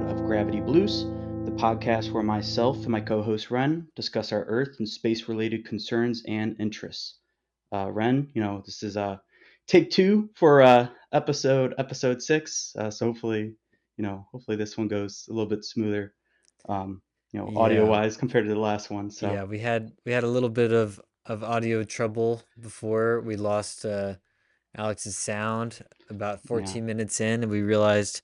of Gravity Blues, the podcast where myself and my co host Ren discuss our Earth and space related concerns and interests. Ren, this is take two for episode 6. So hopefully this one goes a little bit smoother, audio Yeah, wise compared to the last one. yeah, So, we had a little bit of audio trouble before. We lost Alex's sound about yeah. 14 minutes in, and we realized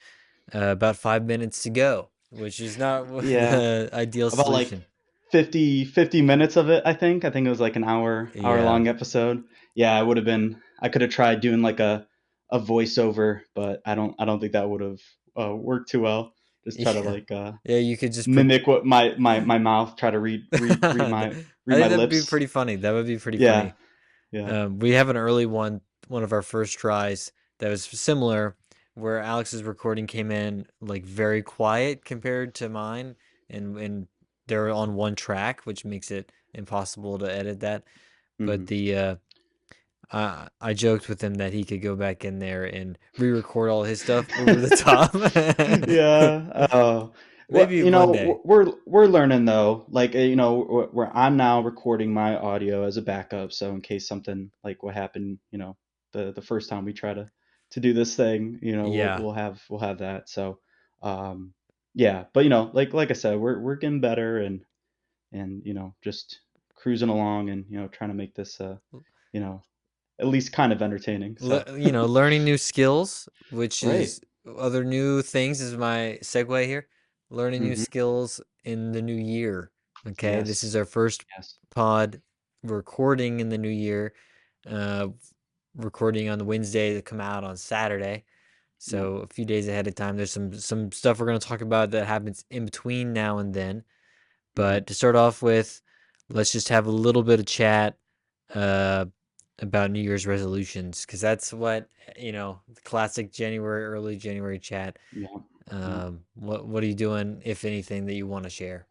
about 5 minutes to go, which is not Yeah. the ideal About like solution. 50 minutes of it, I think it was like an hour Yeah, long episode. Yeah, I could have tried doing like a voiceover, but I don't think that would have worked too well. Just try to yeah, like yeah. You could just mimic what my mouth, try to read I read my think that'd be lips. pretty funny. That would be pretty Yeah, funny. yeah. We have an early one of our first tries that was similar, where Alex's recording came in like very quiet compared to mine, and they're on one track, which makes it impossible to edit that. But Hmm. I joked with him that he could go back in there and re-record all his stuff over the top. Yeah. Well, Maybe one day. we're learning though. Like where I'm now recording my audio as a backup, so in case something like what happened, the first time we try to do this thing, Yeah. we'll have that. So, um, yeah. But like I said, we're getting better and just cruising along and trying to make this you know at least kind of entertaining. So, Learning new skills, which right. is other new things is my segue here. Learning new Hmm. skills in the new year. Okay, this Yes. is our first Yes. pod recording in the new year. Uh, Recording on the Wednesday to come out on Saturday. Yeah. So a few days ahead of time. There's some stuff we're gonna talk about that happens in between now and then. Hmm. But to start off with, let's just have a little bit of chat uh, about New Year's resolutions, because that's what, the classic January, early January chat. Yeah. Yeah. What are you doing, if anything, that you want to share?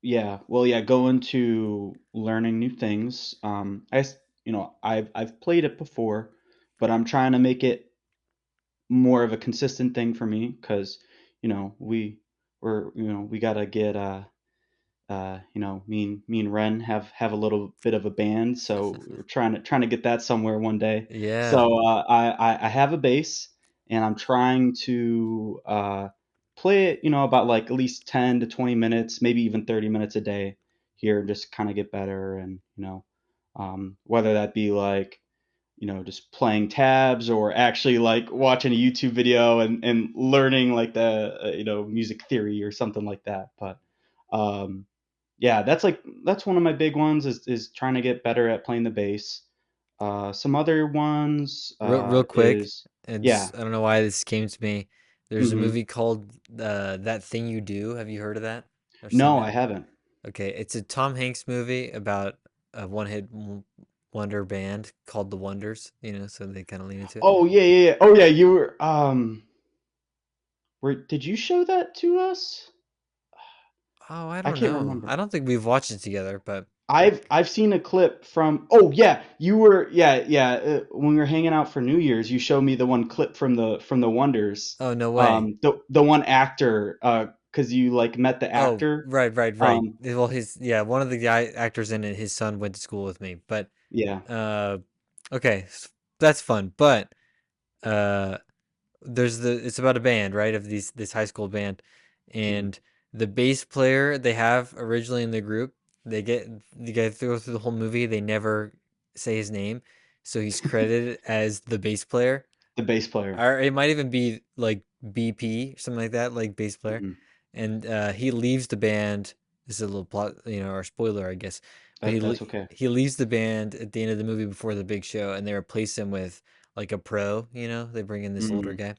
Yeah, well, yeah, going to learning new things. I've played it before, but I'm trying to make it more of a consistent thing for me because, we gotta get me and Ren have a little bit of a band, so we're trying to get that somewhere one day. Yeah. So I have a bass, and I'm trying to play it, about like at least 10 to 20 minutes, maybe even 30 minutes a day here, just kind of get better, and whether that be like just playing tabs or actually like watching a YouTube video and learning like the music theory or something like that, but. Um, yeah, that's one of my big ones is trying to get better at playing the bass. Some other ones Real quick, is and yeah. just, I don't know why this came to me. There's a Hmm. movie called That Thing You Do. Have you heard of that or seen No, that? I haven't. Okay, it's a Tom Hanks movie about a wonder band called the Wonders, so they kind of lean into it. Oh yeah, yeah, yeah. Oh yeah, you were did you show that to us? Oh, I I don't can't know. remember. I don't think we've watched it together, but I've seen a clip from. Oh yeah, you were yeah, yeah, when we were hanging out for New Year's, you showed me the one clip from the Wonders. oh, no way. The one actor, cuz you like met the Oh, actor. right, right, right. Um Well, yeah, one of the guy actors in it, his son went to school with me. But yeah. uh okay, that's fun. But uh it's about a band, right? Of this high school band, Mhm. and the bass player they have originally in the group, the guy go through the whole movie, they never say his name, so he's credited as the bass player, The bass player. or it might even be like BP, something like that, like bass player, Mhm. and he leaves the band. This is a little plot, or spoiler, I guess, but That's okay. he leaves the band at the end of the movie before the big show, and they replace him with like a pro. They bring in this older Mhm. guy,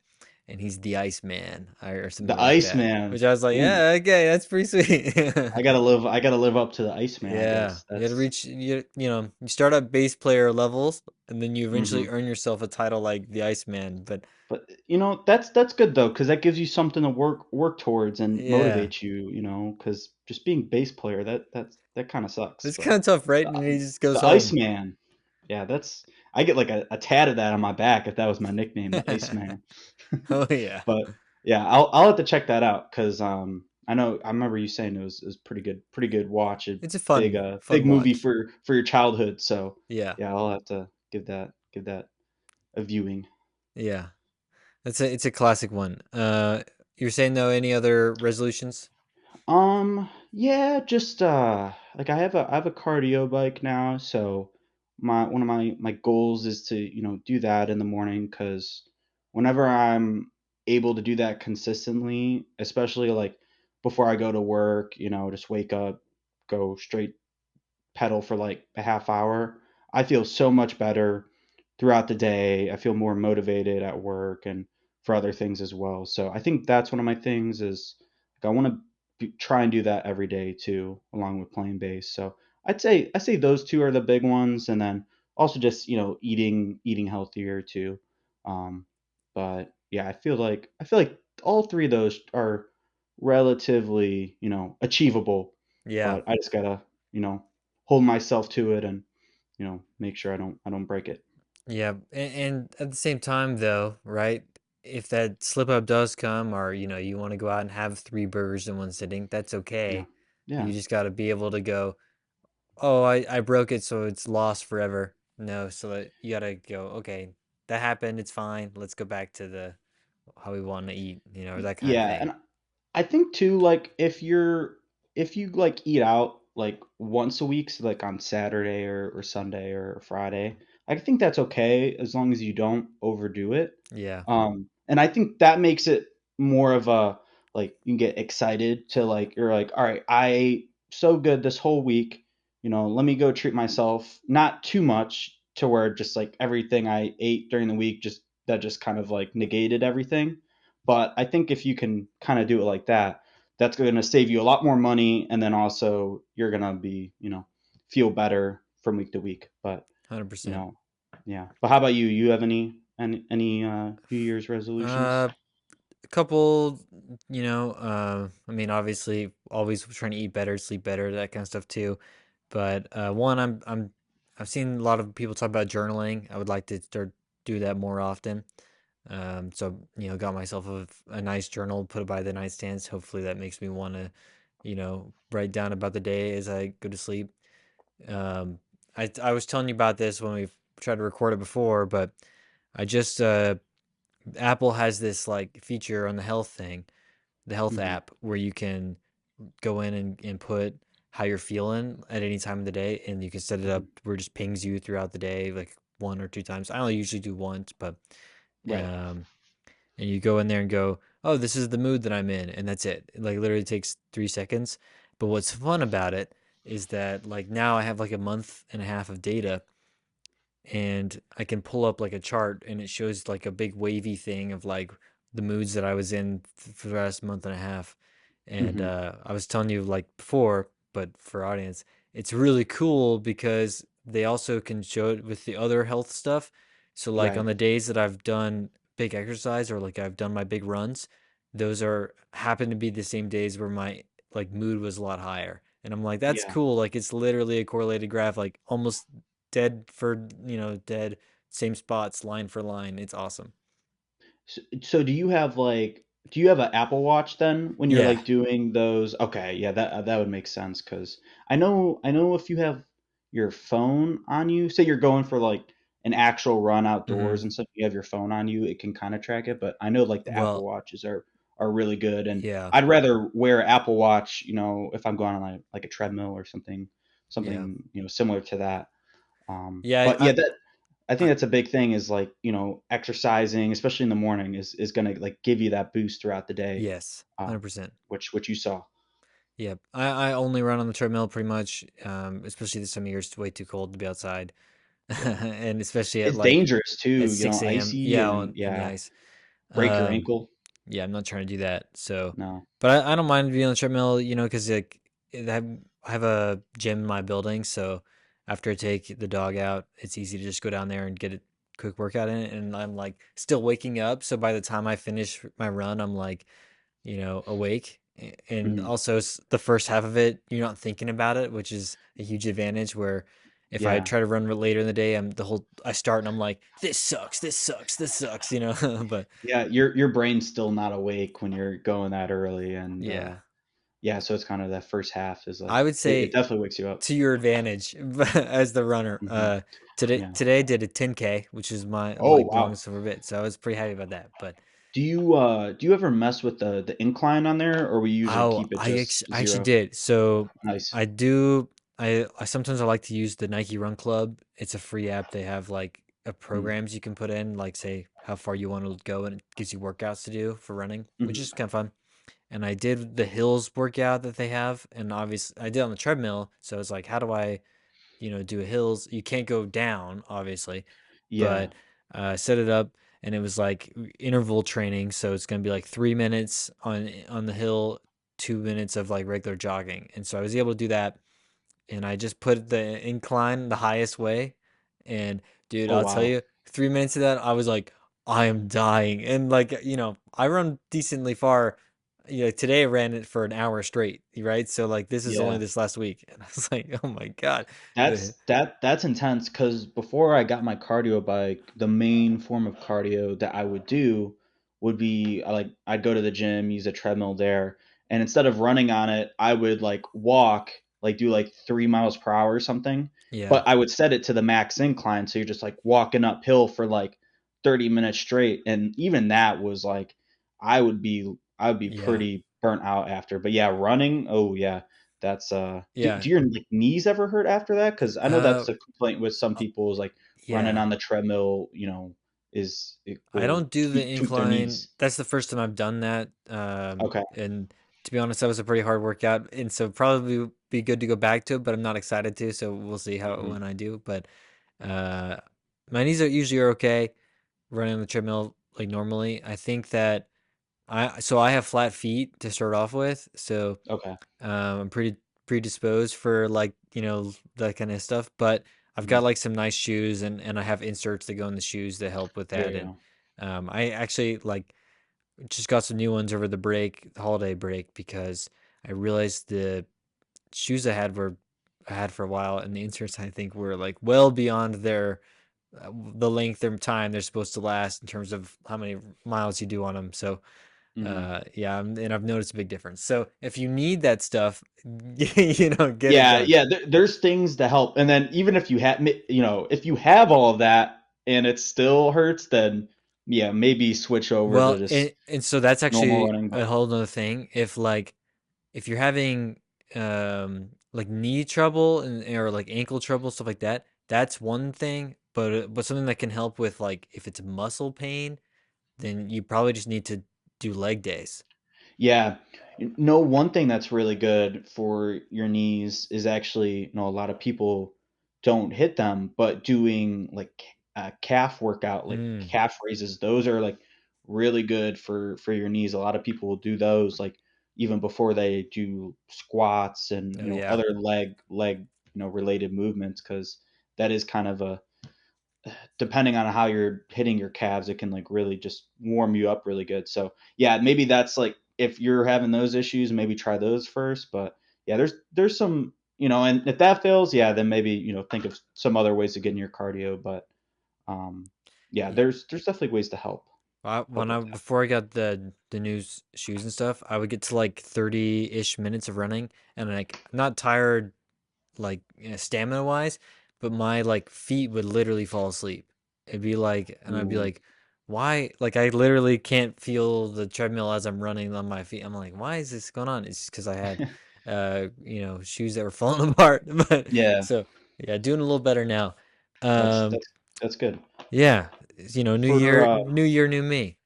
and he's the Iceman or something The like that. Iceman. Which I was like, Ooh, yeah, okay, that's pretty sweet. I gotta live up to the Iceman, I Yeah, guess. you got to That's reach you start at bass player levels, and then you eventually mhm. earn yourself a title like the Iceman. But But that's good though, because that gives you something to work towards and yeah, motivate you, because just being bass player, that kind of sucks. it's But kind of tough, right? the, And he just goes the home. Iceman, yeah, I get like a tat of that on my back if that was my nickname, the Iceman. Oh yeah. But Yeah, I'll have to check that out because I know I remember you saying it was pretty good watch, a It's a big fun big movie watch. for your childhood. So Yeah, yeah, I'll have to give that a viewing. yeah. It's a classic one. You're saying though, any other resolutions? Yeah, just like I have a cardio bike now, so my one of my goals is to, do that in the morning cuz whenever I'm able to do that consistently, especially like before I go to work, just wake up, go straight pedal for like a half hour, I feel so much better throughout the day. I feel more motivated at work and for other things as well. So I think that's one of my things is like I want to try and do that every day too, along with playing bass. So I say those two are the big ones, and then also just eating healthier too. Um, but yeah, I feel like all three of those are relatively achievable, Yeah, but I just gotta you know hold myself to it and make sure I don't break it. yeah. And at the same time, though, right? If that slip up does come, or you want to go out and have three burgers in one sitting, that's Yeah. okay. Yeah. You just got to be able to go, oh, I broke it, so it's lost forever. No, so that you gotta go, okay, that happened, it's fine. Let's go back to the how we want to eat, or that kind of Yeah, thing. and I think too, like if you like eat out like once a week, so like on Saturday or Sunday or Friday, I think that's okay as long as you don't overdo it. Yeah, And I think that makes it more of a like you can get excited to like you're like, all right, I ate so good this whole week, let me go treat myself, not too much to where just like everything I ate during the week just kind of like negated everything. But I think if you can kind of do it like that, that's going to save you a lot more money, and then also you're going to be, feel better from week to week. But, you 100%. know, yeah. But how about you? You have any New Year's resolutions? Uh, a couple, I mean, obviously, always trying to eat better, sleep better, that kind of stuff too. But one, I've seen a lot of people talk about journaling. I would like to start do that more often. So got myself a nice journal, put it by the nightstands. Hopefully, that makes me want to, write down about the day as I go to sleep. Um, I was telling you about this when we tried to record it before, but I just Apple has this like feature on the health thing, the health Hmm. app, where you can go in and put how you're feeling at any time of the day, and you can set it Hmm. up where it just pings you throughout the day, like one or two times. I only usually do once, but Right. um, and you go in there and go, oh, this is the mood that I'm in, and that's it. It like literally takes 3 seconds. But what's fun about it is that like now I have like a month and a half of data, and I can pull up like a chart, and it shows like a big wavy thing of like the moods that I was in for the last month and a half. And Hmm. I was telling you like before, but for audience, it's really cool because they also can show it with the other health stuff. So like on Right. the days that I've done big exercise or like I've done my big runs, those are happen to be the same days where my like mood was a lot higher. And I'm like, that's Yeah. cool. Like it's literally a correlated graph, like almost dead for dead same spots line for line. It's awesome. So do you have an Apple Watch then when you're Yeah. like doing those? Okay, yeah, that would make sense because I know if you have your phone on you, say you're going for like an actual run Hmm. outdoors and stuff, you have your phone on you, it can kind of track it. But I know like the Apple Well, Watches are really good, and yeah, I'd rather wear an Apple Watch, if I'm going on like a treadmill or something, yeah, similar to that. yeah. But yeah, that I think I that's a big thing is like, exercising, especially in the morning is gonna like give you that boost throughout the day, yes, uh, 100%. which you saw. Yep. I only run on the treadmill pretty much, especially this time of year. It's way too cold to be outside, Yeah. and especially at It's like dangerous at too, 6 a.m. icy Yeah, and in the yeah, ice. break your Um, ankle. yeah, I'm not trying to do that. So, No. but I don't mind being on the treadmill, because like I have a gym in my building, so after I take the dog out, it's easy to just go down there and get a quick workout in it. And I'm like still waking up, so by the time I finish my run, I'm like, awake. And Mhm. also, the first half of it, you're not thinking about it, which is a huge advantage. Where If I Yeah. try to run later in the day, I start and I'm like, this sucks, this sucks, this sucks, you know. But Yeah, your brain's still not awake when you're going that early, and yeah, yeah, so it's kind of that first half is like I would it say definitely wakes you up. to your advantage as the runner. Hmm. Yeah. Today I did a 10K, which is my Oh like wow. longest ever bit, so I was pretty happy about that. But Do you ever mess with the incline on there, or we usually oh, keep it just I actually zero? did. So Nice. I do. I sometimes I like to use the Nike Run Club. It's a free app. They have like Mm. programs you can put in, like say how far you want to go, and it gives you workouts to do for running, which Hmm. is kind of fun. And I did the hills workout that they have, and obviously I did on the treadmill. So it's like, how do I, do a hills? You can't go down, obviously, Yeah. but set it up, and it was like interval training. So it's gonna be like 3 minutes on the hill, 2 minutes of like regular jogging, and so I was able to do that, and I just put the incline the highest way. And dude, Oh I'll tell wow. you, 3 minutes of that, I was like, I am dying. And like, I run decently far. Today I ran it for an hour straight, right? So like, this is only Yeah. this last week, and I was like, oh my god. The- That's intense because before I got my cardio bike, the main form of cardio that I would do would be I'd go to the gym, use a treadmill there, and instead of running on it, I would like walk, like do like 3 miles per hour or something. Yeah, But I would set it to the max incline, so you're just like walking uphill for like 30 minutes straight, and even that was like I would be yeah, pretty burnt out after. But yeah, running, oh yeah, that's yeah. do your like knees ever hurt after that? Because I know Uh, that's a complaint with some people is like running yeah. on the treadmill, it I will don't do the tweak their incline. knees. That's the first time I've done that. Okay. And to be honest, that was a pretty hard workout, and so probably be good to go back to it. But I'm not excited to, so we'll see how Hmm. when I do. But uh, my knees are usually okay running on the treadmill like normally. I think that I have flat feet to start off with, so Okay. I'm pretty predisposed for like, that kind of stuff. But I've Hmm. got like some nice shoes, and I have inserts that go in the shoes that help with There that. you And go. I actually like just got some new ones over the holiday break, because I realized the shoes I had for a while, and the inserts I think were like well beyond the length their time they're supposed to last in terms of how many miles you do on them. So Hmm. yeah, and I've noticed a big difference. So if you need that stuff, get it Yeah, done. yeah. There's things to help, and then even if you have, if you have all of that and it still hurts, then yeah, maybe switch over to Well, just and so that's normal actually running. a But whole nother thing. If you're having like knee trouble and or like ankle trouble, stuff like that, that's one thing. But something that can help with like if it's muscle pain, then you probably just need to do leg days. yeah. No, one thing that's really good for your knees is actually, a lot of people don't hit them, but doing like a calf workout, like Mm. calf raises, those are like really good for your knees. A lot of people will do those like even before they do squats and, Oh yeah. other leg, related movements because that is kind of a depending on how you're hitting your calves, it can like really just warm you up really good. So yeah, maybe that's like if you're having those issues, maybe try those first. But yeah, there's some, and if that fails, yeah, then maybe think of some other ways to get in your cardio. But um, yeah, Yeah. there's definitely ways to help When I with that. before I got the new shoes and stuff, I would get to like 30-ish minutes of running, and like I'm not tired like stamina wise, but my like feet would literally fall asleep. It'd be like, and I'd be Ooh, like, why? Like I literally can't feel the treadmill as I'm running on my feet. I'm like, why is this going on? It's just because I had, shoes that were falling apart. But yeah, so yeah, doing a little better now. that's Um, that's that's good. yeah, For new year, new me.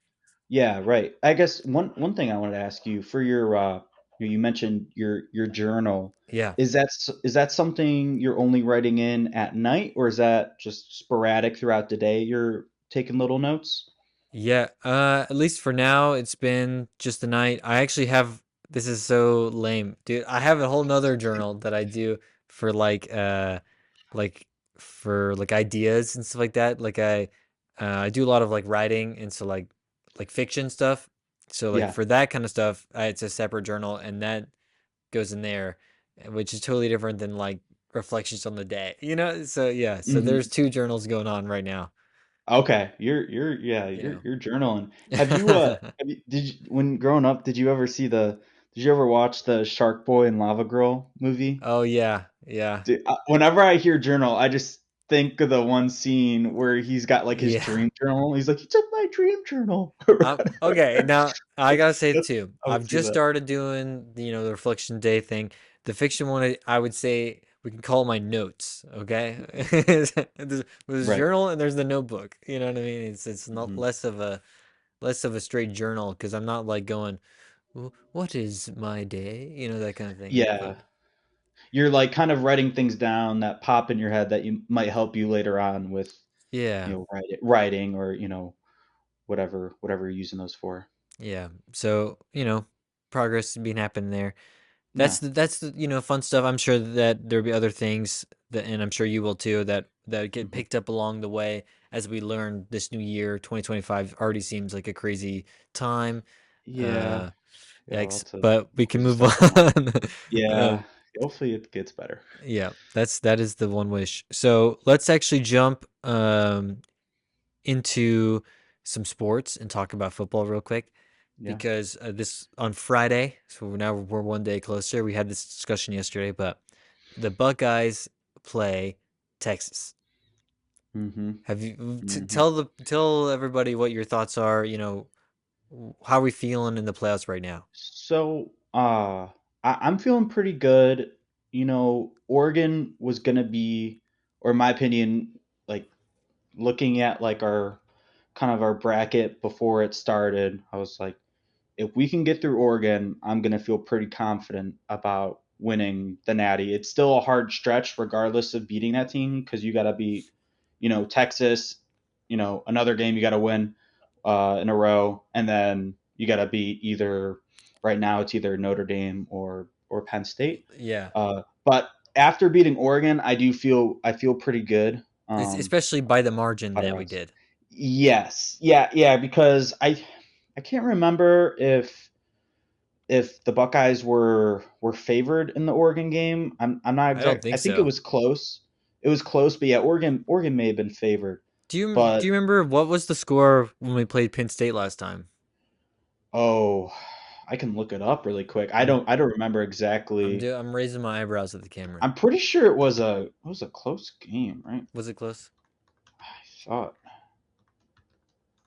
Yeah, right. I guess one thing I wanted to ask you for your you mentioned your journal. Yeah. Is that something you're only writing in at night, or is that just sporadic throughout the day you're taking little notes? Yeah, at least for now, it's been just the night. I actually have, this is so lame, dude. I have a whole nother journal that I do for like for like ideas and stuff like that. Like I do a lot of like writing and so like fiction stuff. So like Yeah. for that kind of stuff, it's a separate journal, and that goes in there, which is totally different than like reflections on the day. You know, so yeah, so there's Hmm. two journals going on right now. Okay, you're yeah, You you're journaling. know. Did you, when growing up, did you ever watch the Shark Boy and Lava Girl movie? Oh yeah, yeah, Dude, whenever I hear journal, I just think of the one scene where he's got like his yeah. dream journal. He's like, "He took my dream journal." Okay, now I gotta say That's, too. I would I've see just that. started doing the reflection day thing. The fiction one, I would say we can call it my notes. Okay, there's a Right. journal and there's the notebook. You know what I mean? It's not Hmm. less of a straight journal because I'm not like going, What is my day?" That kind of thing. Yeah. You're like kind of writing things down that pop in your head that you might help you later on with, Yeah, writing or, whatever you're using those for. yeah. So progress being happening there. Yeah. That's the fun stuff. I'm sure that there'll be other things that, and I'm sure you will too, that get Hmm. picked up along the way as we learn this new year. 2025 already seems like a crazy time. Yeah. Uh, Yeah, yikes! lots of But we can crazy move stuff going on. on. Yeah. um, Hopefully it gets better. yeah, that is the one wish. So let's actually jump into some sports and talk about football real quick Yeah. because this on Friday, so now we're one day closer. We had this discussion yesterday, but the Buckeyes play Texas. Hmm. Have you Hmm. tell everybody what your thoughts are? How are we feeling in the playoffs right now? So, I'm feeling pretty good. Oregon was gonna be, or in my opinion, like looking at like our kind of our bracket before it started, I was like, if we can get through Oregon, I'm going to feel pretty confident about winning the Natty. It's still a hard stretch, regardless of beating that team, because you got to beat, Texas, another game you got to win in a row, and then you got to beat either. Right now, it's either Notre Dame or Penn State. Yeah, But after beating Oregon, I feel pretty good especially by the margin about that our we odds. did. Yes, yeah, because I can't remember if the Buckeyes were favored in the Oregon game. I'm not I don't exact. I think think it so. was close. It was close, but yeah, Oregon may have been favored. Do you But remember what was the score when we played Penn State last time? oh, I can look it up really quick. I I'm don't I don't remember exactly. I'm raising my eyebrows at the camera. I'm pretty sure it was a close game, right? Was it close? I thought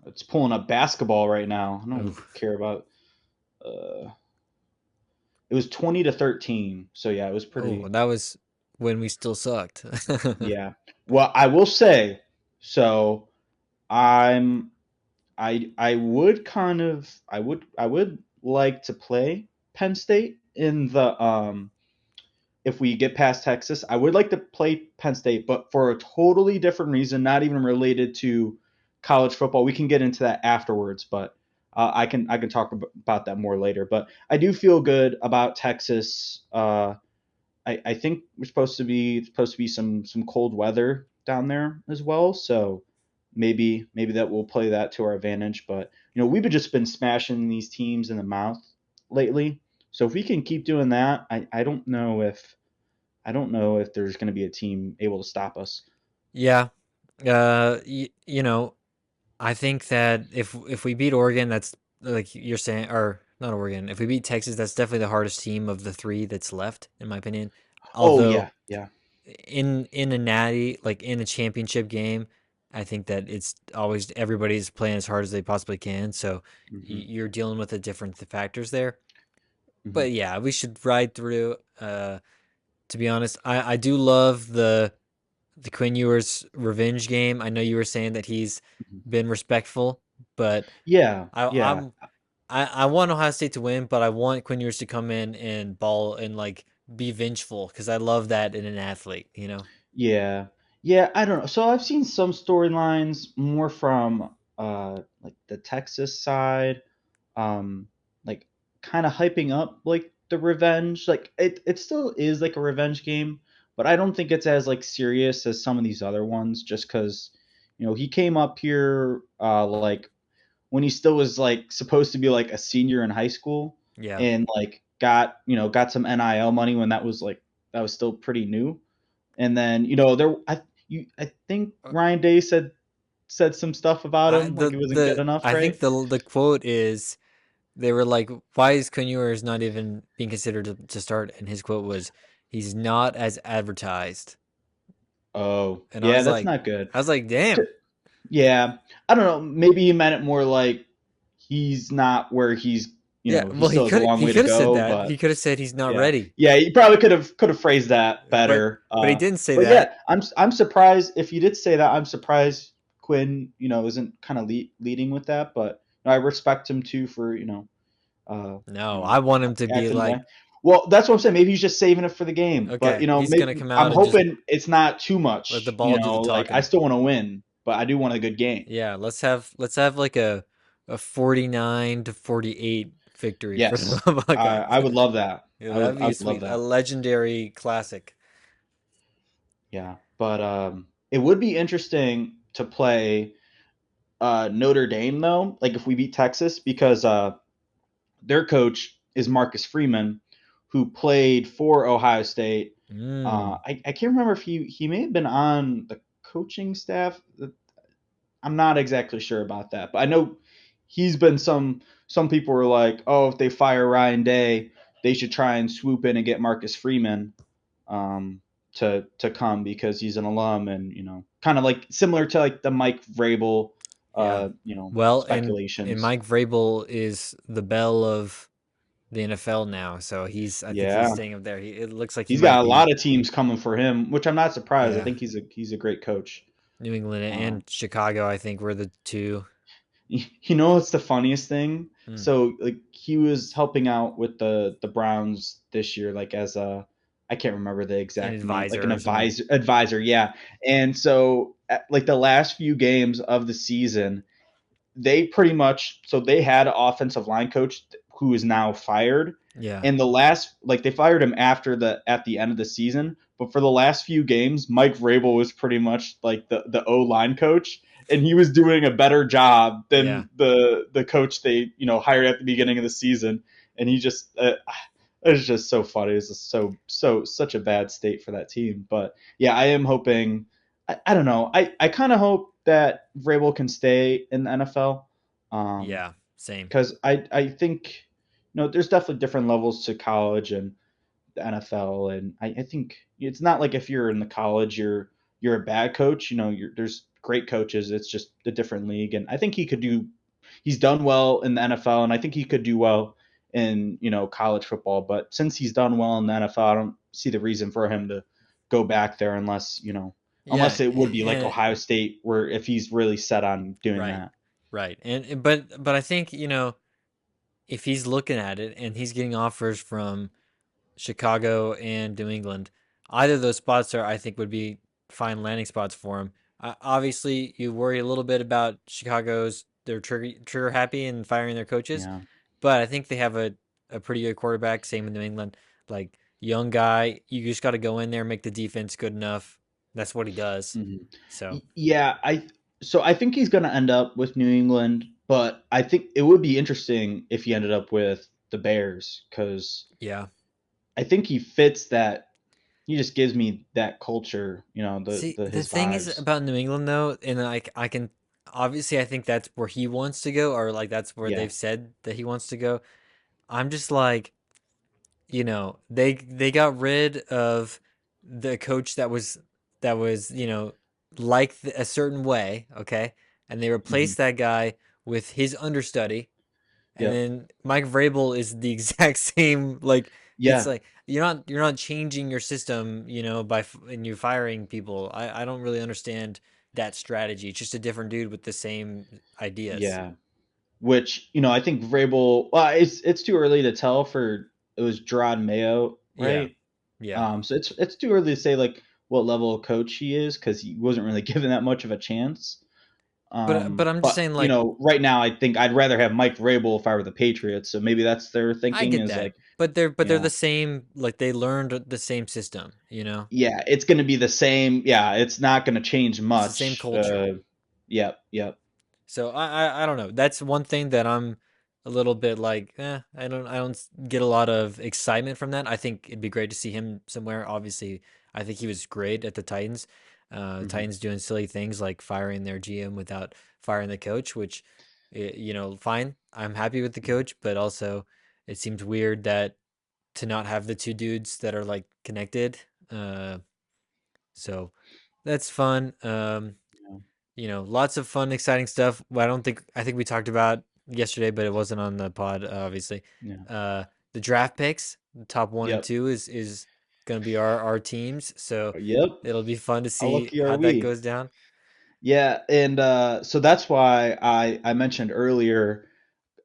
it's pulling up basketball right now. I Oh, don't care about. Uh, it was 20-13. So yeah, it was oh, pretty. that was when we still sucked. Yeah. Well, I will say, so I'm I would I would like to play Penn State in the if we get past Texas. I would like to play Penn State, but for a totally different reason, not even related to college football. We can get into that afterwards, but I can talk about that more later. But I do feel good about Texas. I think we're supposed to be some cold weather down there as well. So maybe that will play that to our advantage. But we've just been smashing these teams in the mouth lately. So if we can keep doing that, I don't know if there's going to be a team able to stop us. Yeah. You know, I think that if we beat Oregon, that's like you're saying, or not Oregon. If we beat Texas, that's definitely the hardest team of the three that's left, in my opinion. Oh Although yeah, yeah. in a natty, like in a championship game, I think that it's always everybody's playing as hard as they possibly can. So Hmm. you're dealing with the different factors there. Hmm. But yeah, we should ride through. To be honest, I do love the Quinn Ewers revenge game. I know you were saying that he's Hmm. been respectful, but Yeah, I, yeah. I'm I want Ohio State to win, but I want Quinn Ewers to come in and ball and like be vengeful because I love that in an athlete. Yeah. Yeah, I don't know. So I've seen some storylines more from like the Texas side, like kind of hyping up like the revenge. Like it still is like a revenge game, but I don't think it's as like serious as some of these other ones just cuz he came up here like when he still was like supposed to be like a senior in high school Yeah, and like got some NIL money when that was still pretty new. And then I think Uh, Ryan Day said some stuff about him like it wasn't good enough, I right? think the quote is they were like, "Why is Ewers not even being considered to start?" And his quote was, "He's not as advertised." Oh, And yeah, that's not good. I was like, "Damn." Yeah, I don't know. Maybe he meant it more like he's not where Yeah, he well, still has a long he way to could have said go. that. But He could have said he's not yeah, ready, yeah, he probably could have phrased that but better. he didn't say But that. yeah, I'm surprised if he did say that. I'm surprised Quinn, isn't kind of leading with that. But I respect him too for uh, No, I want him to be acting the like, way. Well, that's what I'm saying. Maybe he's just saving it for the game. But okay, he's gonna maybe come I'm out and just hoping it's not too let the much. ball do the Like I talking. still want to win, but I do want a good game. Yeah, let's have like a 49-48 victory for Yes, the I Buckeyes. would love that. Yeah, I would that'd I be would love sweet. A that. legendary classic. Yeah, but it would be interesting to play Notre Dame though. Like if we beat Texas, because their coach is Marcus Freeman, who played for Ohio State. Mm, I can't remember if he may have been on the coaching staff. I'm not exactly sure about that, but I know he's been some people were like, oh, if they fire Ryan Day, they should try and swoop in and get Marcus Freeman to come because he's an alum and kind of like similar to like the Mike Vrabel yeah. Well, and speculations. Mike Vrabel is the belle of the NFL now, so I think he's Yeah, staying up there. It looks like he he's might got a be, lot of teams coming for him, which I'm not surprised. I yeah. think he's a great coach. New England Um, and Chicago, I think, were the two. what's the funniest thing? Mm. So like he was helping out with the Browns this year, like as a I can't remember the An exact name, like an advisor or something. advisor, yeah. And so like the last few games of the season, they pretty much so they had an offensive line coach who is now fired. Yeah, And the last like they fired him after the at the end of the season, but for the last few games, Mike Vrabel was pretty much like the O line coach, and he was doing a better job yeah, than the coach they hired at the beginning of the season. And he just it's just so funny. It's just such a bad state for that team. But yeah, I am hoping. I don't know. I kind of hope that Vrabel can stay in the NFL. yeah. Same. Because I think there's definitely different levels to college and the NFL, and I think it's not like if you're in the college you're a bad coach. There's great coaches. It's just a different league, and I think he's done well in the NFL, and I think he could do well in college football. But since he's done well in the NFL, I don't see the reason for him to go back there Yeah, unless it would be like and Ohio State, where if he's really set on doing right, that. right. And but I think, if he's looking at it and he's getting offers from Chicago and New England, either of those spots are, I think, would be fine landing spots for him. Obviously, you worry a little bit about Chicago's they're trigger happy and firing their coaches, Yeah. but I think they have a pretty good quarterback. Same with New England, like young guy. You just got to go in there, make the defense good enough. That's what he does. Mhm. So Yeah, I think he's going to end up with New England, but I think it would be interesting if he ended up with the Bears because yeah. I think he fits that. He just gives me that culture, See, the the his thing is vibes. about New England though, and I can obviously I think that's where he wants to go, or like that's where Yeah. they've said that he wants to go. I'm just like, they got rid of the coach that was like a certain way, okay, and they Hmm. replaced that guy with his understudy, and Yep. then Mike Vrabel is the exact same. Like it's Yeah. like you're not changing your system, and you're firing people. I don't really understand that strategy. It's just a different dude with the same ideas. Yeah. Which I think Vrabel. Well, it's too early to tell for it was Gerard Mayo, Yeah, right? yeah. So it's too early to say like what level of coach he is because he wasn't really given that much of a chance. But I'm just But saying, like, right now I think I'd rather have Mike Vrabel if I were the Patriots. So maybe that's their I thinking get is that. like, But they're yeah, the same. Like they learned the same system. yeah, it's going to be the same. Yeah, it's not going to change It's the same much. culture. Yep, yep, So I don't know. That's one thing that I'm a little bit like, I don't get a lot of excitement from that. I think it'd be great to see him somewhere. Obviously, I think he was great at the Titans. The Hmm. Titans doing silly things like firing their GM without firing the coach, which, fine. I'm happy with the coach, but also it seems weird that to not have the two dudes that are like connected. Uh, so that's fun. Yeah, Lots of fun, exciting stuff. Well, I think we talked about yesterday, but it wasn't on the pod, obviously. yeah, Uh, the draft picks, the top one and yep, two is gonna be our teams. So yep. it'll be fun to How see lucky are how that we? goes down. Yeah, and so that's why I mentioned earlier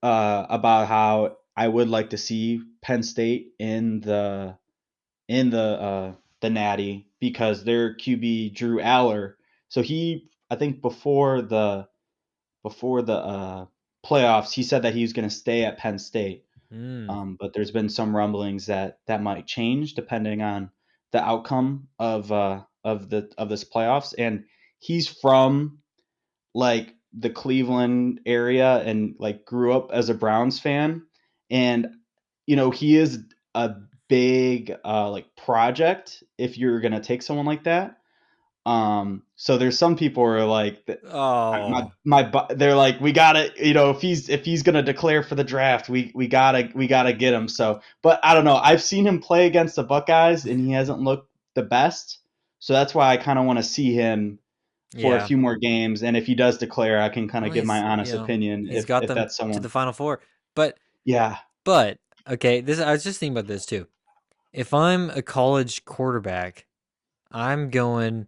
about how I would like to see Penn State in the Natty because their QB Drew Aller. So he, I think before the playoffs, he said that he was going to stay at Penn State. Mm, But there's been some rumblings that that might change depending on the outcome of this playoffs. And he's from like the Cleveland area and like grew up as a Browns fan. And he is a big like project if you're gonna take someone like that. So there's some people who are like, oh, they're like, we gotta, if he's gonna declare for the draft, we gotta get him. So, but I don't know. I've seen him play against the Buckeyes, and he hasn't looked the best. So that's why I kind of want to see him for a yeah. few more games. And if he does declare, I can kind Well, of give my he's honest opinion he's if got if them that's to someone. the Final Four, but Yeah, but okay. This I was just thinking about this too. If I'm a college quarterback, I'm going.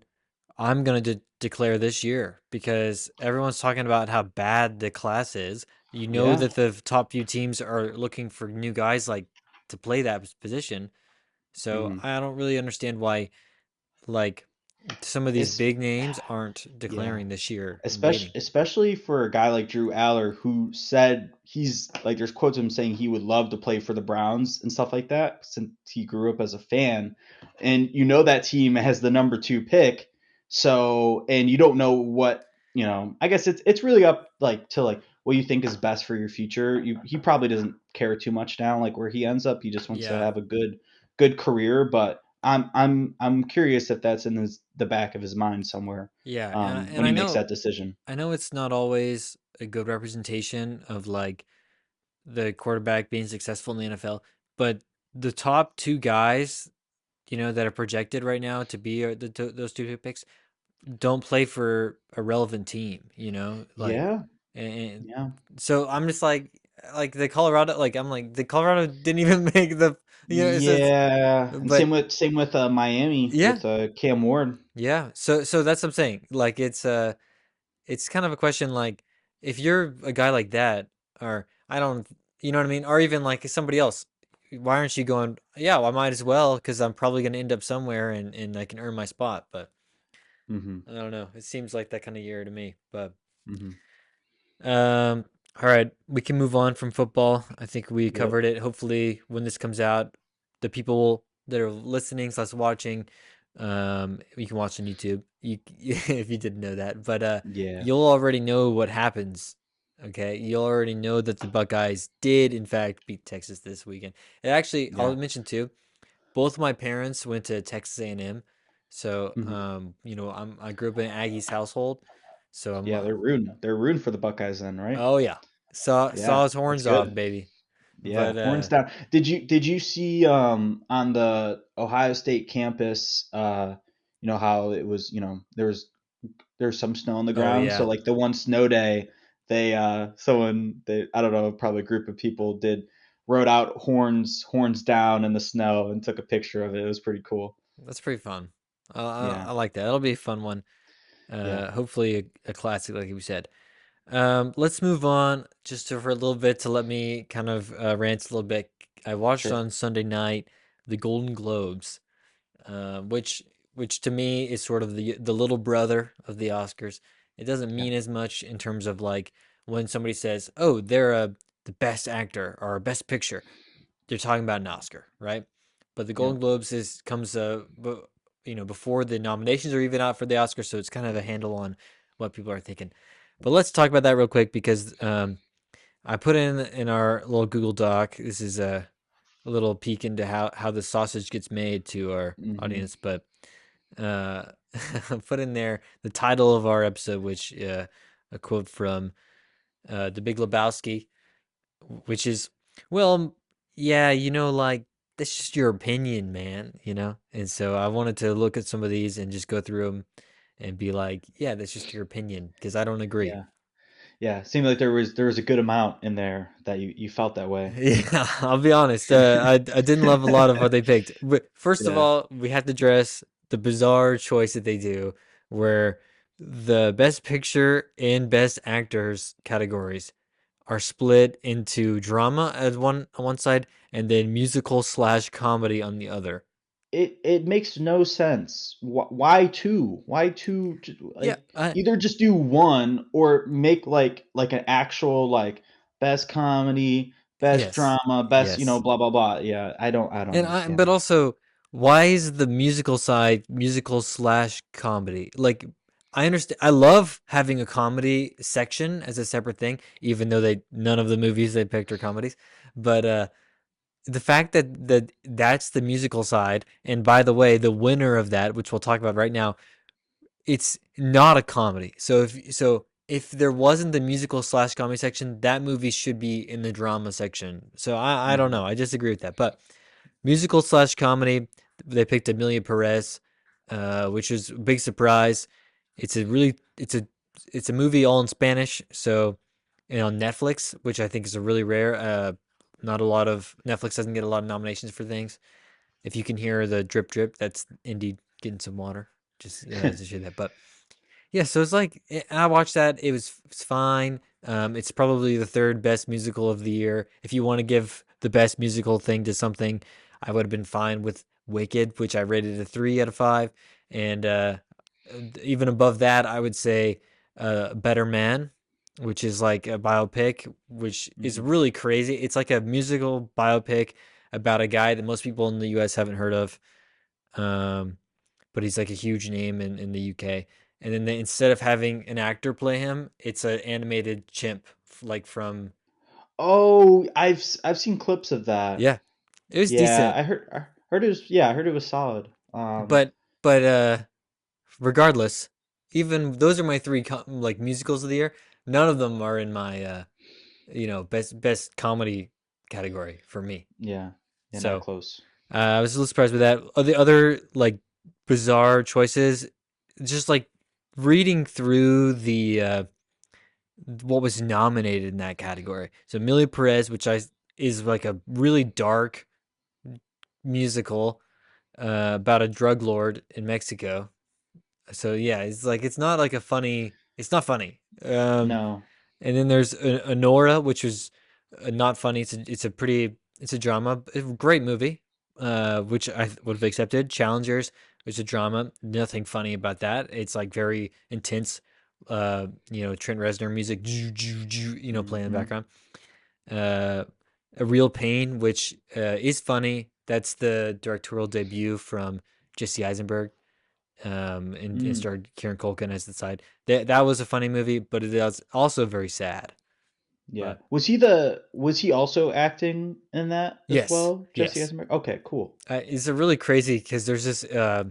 I'm going to declare this year because everyone's talking about how bad the class is. You know yeah. that the top few teams are looking for new guys like to play that position. So Hmm. I don't really understand why like some of these It's big names aren't yeah. declaring this year and especially waiting. especially for a guy like Drew Aller who said he's like there's quotes of him saying he would love to play for the Browns and stuff like that since he grew up as a fan, and that team has the number 2 pick. So and you don't know what I guess it's really up like to like what you think is best for your future. He probably doesn't care too much now like where he ends up. He just wants to Yeah. have a good career, but I'm curious if that's in the back of his mind somewhere Yeah, and when he makes that decision. I know it's not always a good representation of like the quarterback being successful in the NFL, but the top two guys, that are projected right now to be those two picks don't play for a relevant team, like, Yeah, and yeah, so I'm just like the Colorado, like I'm like the Colorado didn't even make the, it says, yeah. And but same with Miami yeah, with Cam Ward. yeah. So that's what I'm saying. Like it's kind of a question like if you're a guy like that, or I don't, you know what I mean, or even like somebody else. Why aren't you going? Yeah, well, I might as well because I'm probably going to end up somewhere and I can earn my spot. But Hmm. I don't know. It seems like that kind of year to me. But Hmm. um, all right, we can move on from football. I think we Yep. covered it. Hopefully, when this comes out, the people that are listening slash watching, you can watch on YouTube. You if you didn't know that, but Yeah. you'll already know what happens. Okay, you'll already know that the Buckeyes did in fact beat Texas this weekend. And actually, I'll Yeah. mention too. Both my parents went to Texas A&M, so Hmm. I grew up in an Aggies household, so I'm Yeah. They're rooting for the Buckeyes then, right? oh yeah, saw Yeah, his that's horns off, good. baby. Yeah, But horns down. Did you see on the Ohio State campus how it was there's some snow on the oh ground. So yeah, like the one snow day, they I don't know, probably a group of people wrote out horns down in the snow and took a picture of it. It was pretty cool. that's pretty fun. Yeah. I like that. It'll be a fun one. Yeah. Hopefully a classic, like you said. Let's move on just for a little bit to let me kind of rant a little bit. I watched Sure. on Sunday night the Golden Globes, which to me is sort of the little brother of the Oscars. It doesn't Yeah. mean as much in terms of like when somebody says, "Oh, they're the best actor or best picture." They're talking about an Oscar, right? But the Yeah. Golden Globes comes before the nominations are even out for the Oscars, so it's kind of a handle on what people are thinking. But let's talk about that real quick because I put in our little Google Doc. This is a little peek into how the sausage gets made to our Hmm. audience, but uh, put in there the title of our episode, which a quote from The Big Lebowski, which is, well, yeah, like that's just your opinion, man. And so I wanted to look at some of these and just go through them and be like, yeah, that's just your opinion because I don't agree. Yeah, yeah. Seemed like there was a good amount in there that you felt that way. Yeah, I'll be honest. I didn't love a lot of what they picked. But first of Yeah. all, we have to address the bizarre choice that they do, where the best picture and best actors categories are split into drama as on one side and then musical slash comedy on the other. It makes no sense. Why two? Why two? Yeah, Like either just do one or make like an actual like best comedy, best yes, drama, best yes. blah blah blah. Yeah, I don't But understand. also, why is the musical side musical slash comedy? Like, I understand. I love having a comedy section as a separate thing, even though none of the movies they picked are comedies. But the fact that that's the musical side, and by the way, the winner of that, which we'll talk about right now, it's not a comedy. So if there wasn't the musical slash comedy section, that movie should be in the drama section. So I don't Hmm. know. I disagree with that. But musical slash comedy, they picked Amelia Perez, which is a big surprise. It's a really it's a movie all in Spanish, so and on Netflix, which I think is a really rare. Not a lot of Netflix doesn't get a lot of nominations for things. If you can hear the drip drip, that's Indeed getting some water. Just to share that, but yeah, so it's like I watched that. It's fine. It's probably the third best musical of the year. If you want to give the best musical thing to something, I would have been fine with Wicked, which I rated a 3 out of 5, and even above that, I would say Better Man, which is like a biopic, which is Hmm. really crazy. It's like a musical biopic about a guy that most people in the U.S. haven't heard of. Um, but he's like a huge name in the UK. And then instead of having an actor play him, it's an animated chimp, like from Oh, I've seen clips of that. yeah, it was Yeah, decent. I heard it was solid. But regardless, even those are my three like musicals of the year. None of them are in my best comedy category for me. Yeah, yeah, not So close. I was a little surprised with that. The other like bizarre choices, just like reading through the what was nominated in that category. So Amelia Perez, which I is like a really dark musical about a drug lord in Mexico. So yeah, it's not like a funny. It's not funny. No. And then there's Honora, which was not funny. It's a drama, a great movie, which I would have accepted. Challengers, which is a drama, nothing funny about that. It's like very intense. Trent Reznor music, playing in the Hmm. background. Uh, a Real Pain, which is funny. That's the directorial debut from Jesse Eisenberg, and Mm. starred Kieran Culkin as the side. That was a funny movie, but it was also very sad. Yeah. But Was he also acting in that as yes, well? Jesse yes, Eisenberg? Okay, cool. it's a really crazy because there's this. I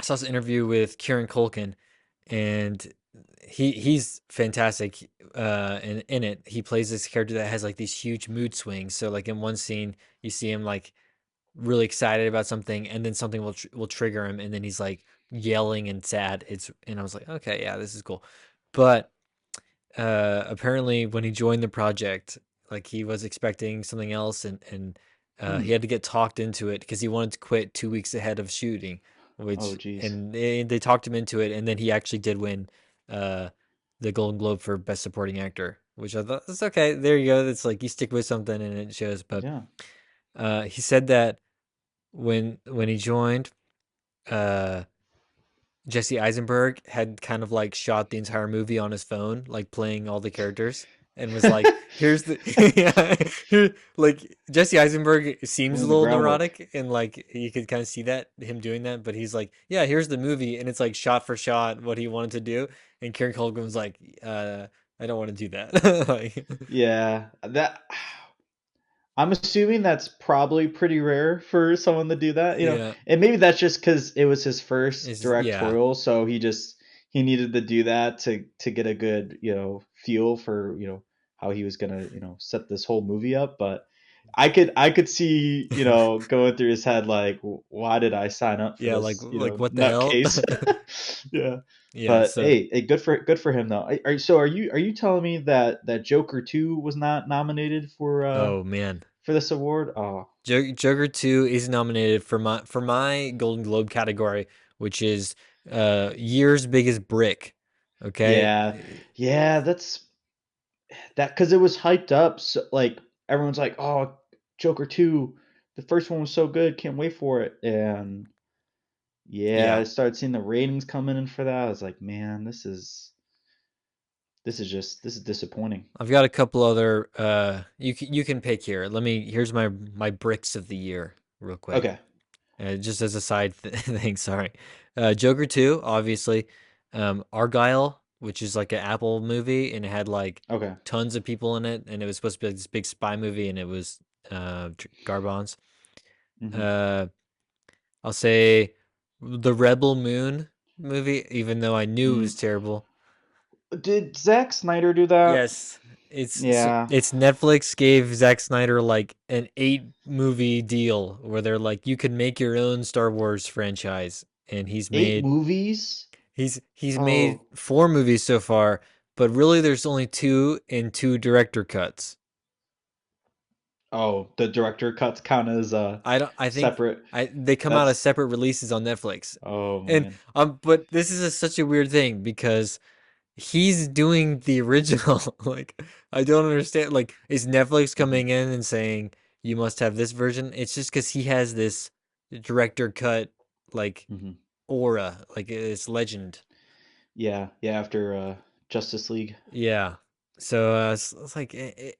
saw this interview with Kieran Culkin, and he's fantastic. In it, he plays this character that has like these huge mood swings. So like in one scene, you see him like really excited about something, and then something will trigger him, and then he's like yelling and sad. And I was like, okay, yeah, this is cool. But apparently when he joined the project, like he was expecting something else, and he Hmm. had to get talked into it because he wanted to quit 2 weeks ahead of shooting, Oh, which geez. and they talked him into it, and then he actually did win uh, the Golden Globe for Best Supporting Actor, which I thought it's okay. There you go. It's like you stick with something and it shows. But Yeah. he said that when he joined, uh, Jesse Eisenberg had kind of like shot the entire movie on his phone, like playing all the characters, and was like, "Here's the yeah." Like Jesse Eisenberg seems a Doing the little groundwork. neurotic, and like you could kind of see that him doing that. But he's like, "Yeah, here's the movie," and it's like shot for shot what he wanted to do. And Kieran Culkin was like, I don't want to do that. Like, Yeah, that I'm assuming that's probably pretty rare for someone to do that, yeah, and maybe that's just because it was his first yeah, directorial, so he needed to do that to get a good feel for how he was gonna set this whole movie up. But I could see going through his head like, Why did I sign up for yeah. this Like what the hell? nutcase? Yeah, Yeah. but So, hey, good for him though. Are you telling me that Joker 2 was not nominated oh man, for this award? Oh, Joker 2 is nominated for my Golden Globe category, which is year's biggest brick. yeah, Okay. yeah. That's that because it was hyped up. So, like everyone's like, "Oh, Joker 2, the first one was so good, can't wait for it." And yeah, Yeah. I started seeing the ratings coming in for that. I was like, "Man, this is disappointing." I've got a couple other you can pick here. Here's my bricks of the year real quick. Okay, Just as a side thing, sorry. Joker 2, obviously. Argyle, which is like an Apple movie, and it had like okay. tons of people in it, and it was supposed to be like this big spy movie, and it was Garbons. Hmm. Uh, I'll say the Rebel Moon movie, even though I knew it was Mm. terrible. Did Zack Snyder do that? Yes, Yeah, it's Netflix gave Zack Snyder like an 8 movie deal where they're like, you can make your own Star Wars franchise, and eight movies. he's made Oh, 4 movies so far, but really there's only two and two director cuts. oh, the director cuts count as I think separate. they come out as That's separate releases on Netflix, oh and man. but this is such a weird thing because he's doing the original. Like, I don't understand. Like, is Netflix Hmm. coming in and saying you must have this version? It's just because he has this director cut like Hmm. aura, like it's legend. Yeah, yeah. After Justice League. Yeah. So it's like,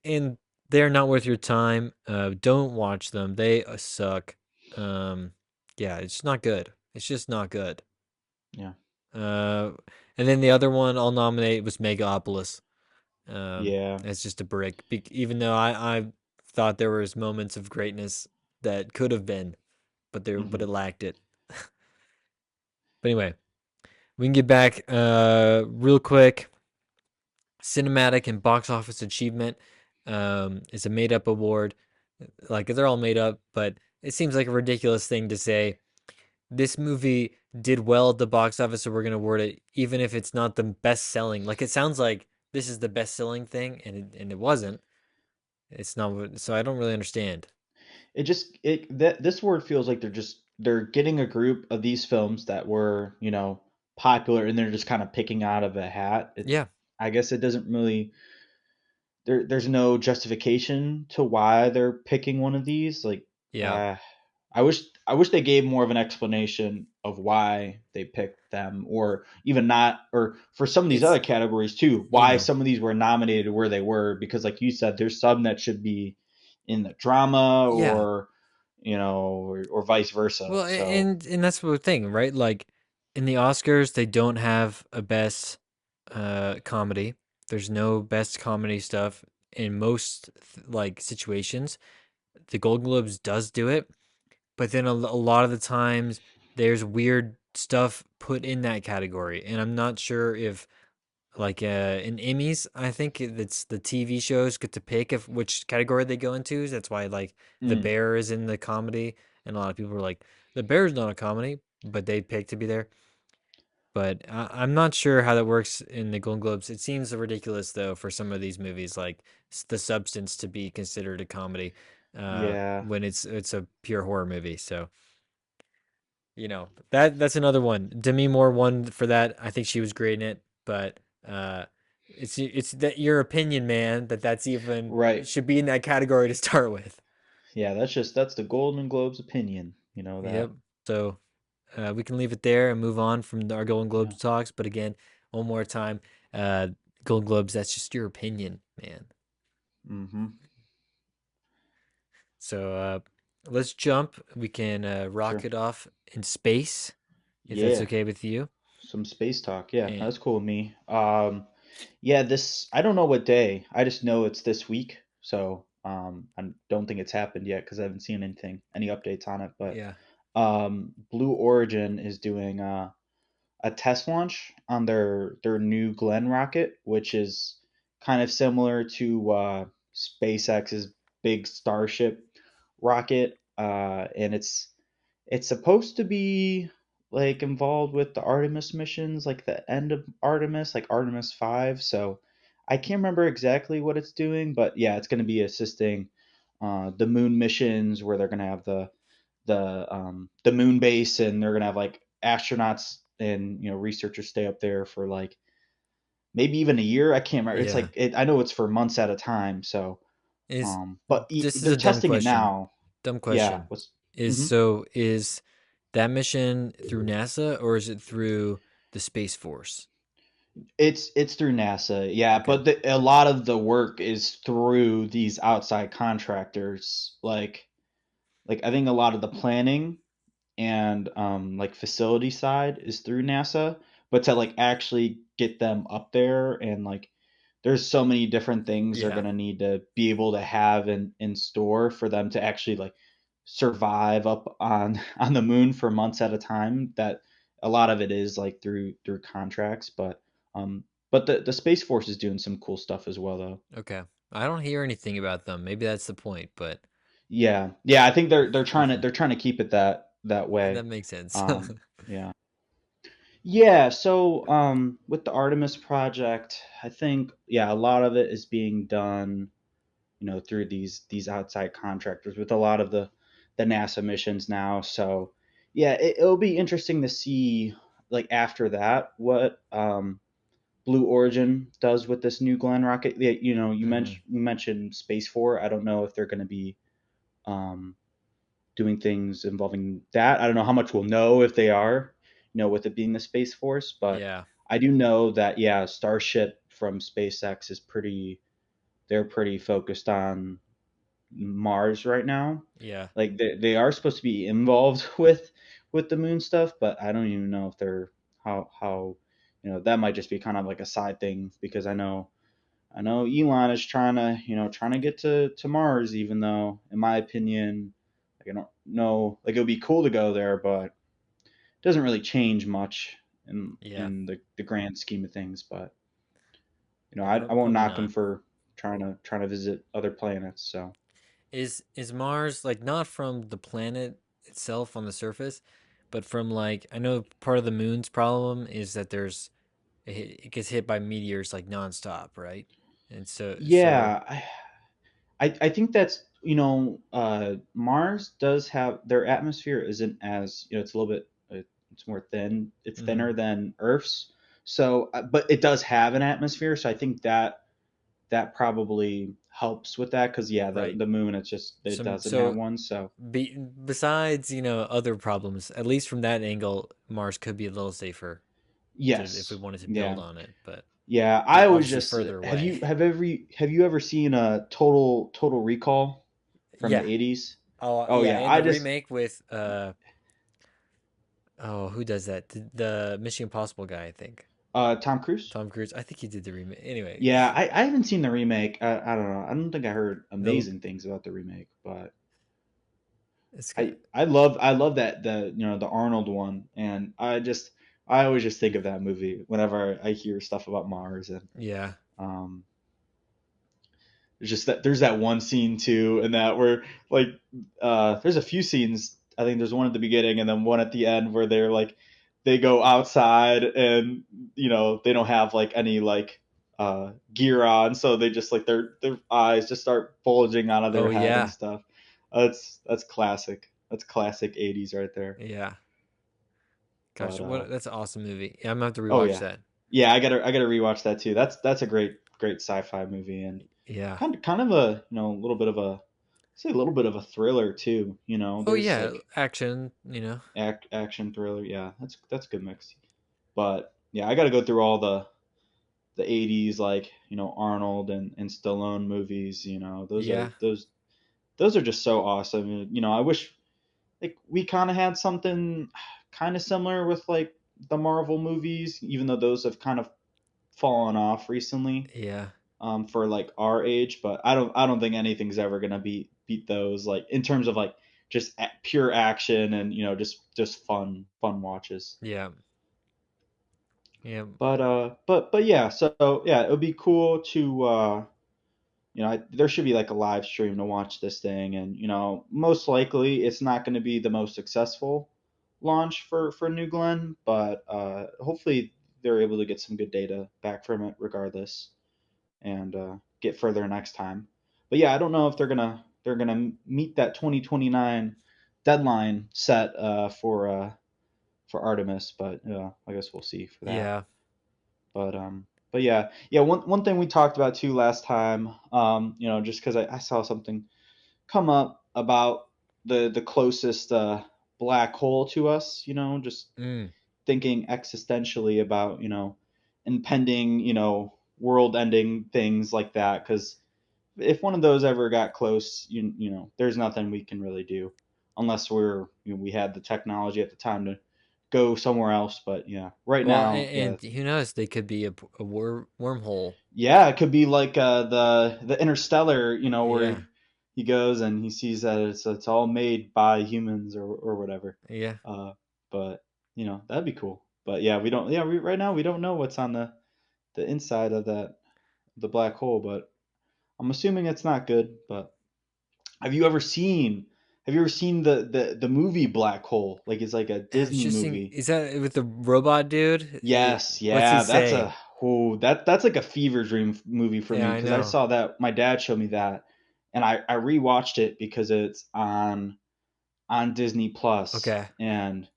and they're not worth your time. Don't watch them. They suck. Um, yeah, it's not good. It's just not good. Yeah, Uh, and then the other one I'll nominate was Megapolis. yeah. It's just a brick. Even though I thought there was moments of greatness that could have been, but Hmm. it lacked it. But anyway, we can get back real quick. Cinematic and box office achievement is a made up award. Like they're all made up, but it seems like a ridiculous thing to say. This movie did well at the box office, so we're gonna award it, even if it's not the best selling. Like it sounds like this is the best selling thing, and it wasn't. It's not. So I don't really understand. It just it that this word feels like they're getting a group of these films that were popular, and they're just kind of picking out of a hat. Yeah, I guess it doesn't really there's no justification to why they're picking one of these. Like, yeah. uh, I wish they gave more of an explanation of why they picked them, or even not, or for some of these It's other categories too, you why know, some of these were nominated where they were. Because, like you said, there's some that should be in the drama, yeah. or vice versa. Well, So, and that's the thing, right? Like in the Oscars, they don't have a best comedy. There's no best comedy stuff in most like situations. The Golden Globes does do it, but then a lot of the times there's weird stuff put in that category, and I'm not sure if like in Emmys, I think it's the TV shows get to pick if which category they go into. That's why like The mm, Bear is in the comedy, and a lot of people are like, The Bear is not a comedy, but they pick to be there. But I'm not sure how that works in the Golden Globes. It seems ridiculous though for some of these movies, like The Substance, to be considered a comedy yeah, when it's a pure horror movie. So that's another one. Demi Moore won for that. I think she was great in it, but uh, it's that your opinion, man, that's even right. it should be in that category to start with. Yeah, that's the Golden Globes opinion. You know Yep. that. So we can leave it there and move on from our Golden Yeah. Globes talks. But again, one more time, uh, Golden Globes. That's just your opinion, man. Mm-hmm. So let's jump. We can Sure. rocket off in space if that's Yeah. okay with you. Some space talk. Yeah, And that's cool with me. Yeah, this I don't know what day. I just know it's this week. So I don't think it's happened yet because I haven't seen anything, any updates on it. But Yeah. Blue Origin is doing a test launch on their new Glenn rocket, which is kind of similar to SpaceX's big Starship rocket, and it's supposed to be like involved with the Artemis missions, like the end of Artemis, like Artemis 5. So I can't remember exactly what it's doing, but yeah, it's going to be assisting the moon missions where they're going to have the moon base, and they're going to have like astronauts and researchers stay up there for like maybe even a year. I can't remember. It's Yeah. like I know it's for months at a time. So, Is but this is they're a dumb testing it question. now. Dumb Yeah. question. What's Is hmm so is that mission through NASA or is it through the Space Force? It's through NASA, yeah, Okay. but a lot of the work is through these outside contractors. Like I think a lot of the planning and like facility side is through NASA, but to like actually get them up there and like there's so many different things they're Yeah. gonna need to be able to have in store for them to actually like survive up on on the moon for months at a time. That a lot of it is like through contracts, um but the Space Force is doing some cool stuff as well though. Okay. I don't hear anything about them. Maybe that's the point, but Yeah, I think they're trying to keep it that way. that makes sense. Yeah. Yeah, so with the Artemis project, I think yeah, a lot of it is being done, through these outside contractors with a lot of the NASA missions now. So yeah, it'll be interesting to see like after that what Blue Origin does with this new Glenn rocket. Yeah, Mhm. you mentioned Space Four. I don't know if they're going to be um, doing things involving that. I don't know how much we'll know if they are, with it being the Space Force, but Yeah. I do know that yeah, Starship from SpaceX is they're pretty focused on Mars right now. Yeah. Like they are supposed to be involved with the moon stuff, but I don't even know if they're how that might just be kind of like a side thing because I know Elon is trying to get to Mars, even though in my opinion, like I don't know, like it would be cool to go there, but it doesn't really change much in Yeah. the grand scheme of things. But Yeah, I won't probably knock him not. for trying to visit other planets. So Is Mars like not from the planet itself on the surface, but from like I know part of the moon's problem is that it gets hit by meteors like nonstop, right? And so yeah, I think that's Mars does have their atmosphere isn't as it's a little bit it's more thin, it's mhm, thinner than Earth's. So but it does have an atmosphere, so I think that probably helps with that because yeah, the right. the moon it's just it doesn't have So one. So besides, other problems, at least from that angle, Mars could be a little safer if we yes, wanted to build yeah, on it, but yeah. it's I was obviously just further away. have you ever seen a Total Recall from the Yeah. 80s? Oh, Oh yeah, yeah, and I the just remake with oh, who does that? The Mission Impossible guy, I think. Tom Cruise. Tom Cruise. I think he did the remake. Anyway, Yeah, I haven't seen the remake. I don't know. I don't think I heard the amazing things about the remake, but it's got I love that the Arnold one, and I always just think of that movie whenever I hear stuff about Mars, and yeah. um, there's just there's that one scene too, and that where like there's a few scenes. I think there's one at the beginning and then one at the end where they're like they go outside and they don't have like any like gear on, so they just like their eyes just start bulging out of their Oh head and yeah. stuff. That's classic. That's classic '80s right there. Yeah. Gosh, But what that's an awesome movie. Yeah, I'm gonna have to oh rewatch yeah, that. yeah. I gotta rewatch that too. That's a great sci-fi movie and Yeah. kind of a a little bit of a say a little bit of a thriller too. Oh There's yeah, like action. action thriller. Yeah, that's a good mix. But yeah, I got to go through all the '80s like Arnold and Stallone movies. Those are Yeah. those are just so awesome. And, I wish like we kind of had something kind of similar with like the Marvel movies, even though those have kind of fallen off recently, Yeah. for like our age, but I don't think anything's ever gonna beat those, like in terms of like just pure action and just fun watches. Yeah. Yeah. But yeah, so yeah, it would be cool to there should be like a live stream to watch this thing, and most likely it's not going to be the most successful launch for New Glenn, but hopefully they're able to get some good data back from it regardless, and get further next time. But yeah, I don't know if they're gonna meet that 2029 deadline set for Artemis, but I guess we'll see for that. Yeah. But yeah. One thing we talked about too last time, just because I saw something come up about the closest black hole to us, just Mm. thinking existentially about impending world-ending things like that. Because if one of those ever got close, there's nothing we can really do unless we had the technology at the time to go somewhere else. But yeah, right Well, now, yeah, and who knows? They could be a wormhole. yeah, it could be like the Interstellar, where Yeah. he goes and he sees that it's all made by humans or whatever. Yeah. Uh, but that'd be cool. But yeah, we don't. Yeah, right now we don't know what's on the inside of the black hole, but I'm assuming it's not good. But have you ever seen the movie Black Hole? Like it's like a I was Disney just thinking, movie. is that with the robot dude? Yes, What's he yeah, that's say? a that's like a fever dream movie for Yeah, me I because I know. saw that my dad showed me that, and I rewatched it because it's on Disney Plus, Okay. and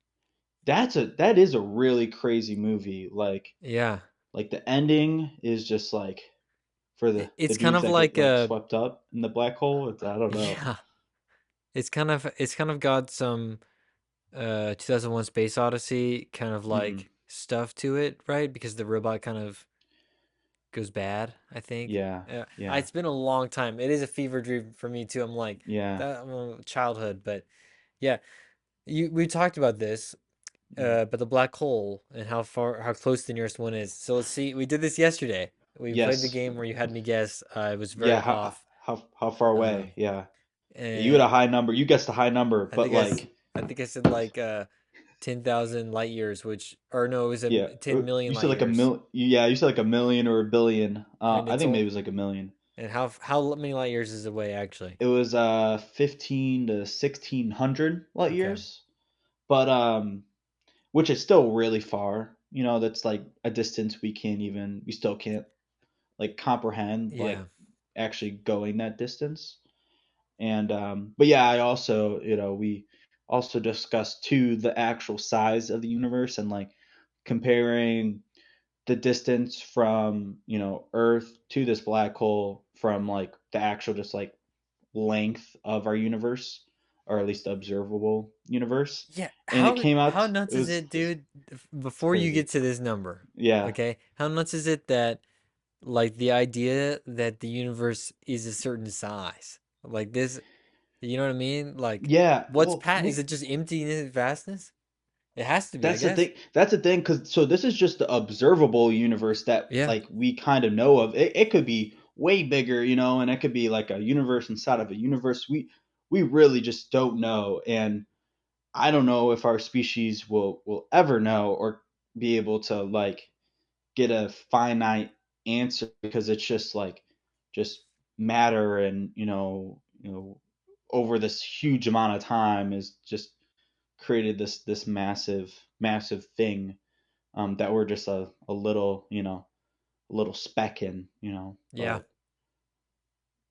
that is a really crazy movie. Yeah. Like the ending is just like for the It's kind dudes of that get like like a swept up in the black hole. I don't know. yeah. It's kind of got some 2001 Space Odyssey kind of Hmm. like stuff to it, right? Because the robot kind of goes bad, I think. Yeah, yeah, It's been a long time. It is a fever dream for me too. I'm like yeah. that childhood, but yeah, you we talked about this, Mhm. but the black hole and how close the nearest one is. So let's see. We did this yesterday. We played the Yes. game where you had me guess. I was very Yeah. How off. how far away? Um, Yeah. Yeah, you had a and high number. You guessed a high number, I but think like, I think I said like 10,000 light years, which or no, it was a yeah, 10 million you said light like a years, mil. Yeah, you said like a million or a billion. and I it's think maybe all it was like a million. and how many light years is away actually? It was 15 to 1600 light Okay, years, but which is still really far. That's like a distance we still can't like comprehend, yeah, like actually going that distance. And but yeah, I also we also discussed too the actual size of the universe and like comparing the distance from Earth to this black hole from like the actual just like length of our universe, or at least the observable universe. yeah. And it How came how out, nuts it is was it, it's, dude? it's Before you crazy. get to this number, Yeah, okay? How nuts is it that like the idea that the universe is a certain size, like this? You know what I mean? Like, yeah. what's Well, pat? Is it just empty in its vastness? It has to be, I that's the guess. thing. That's the thing, because so this is just the observable universe that Yeah, like we kind of know of. It could be way bigger, and it could be like a universe inside of a universe. We really just don't know, and I don't know if our species will ever know or be able to like get a finite answer, because it's just like just matter, and over this huge amount of time is just created this massive thing, that we're just a little a little speck in, yeah,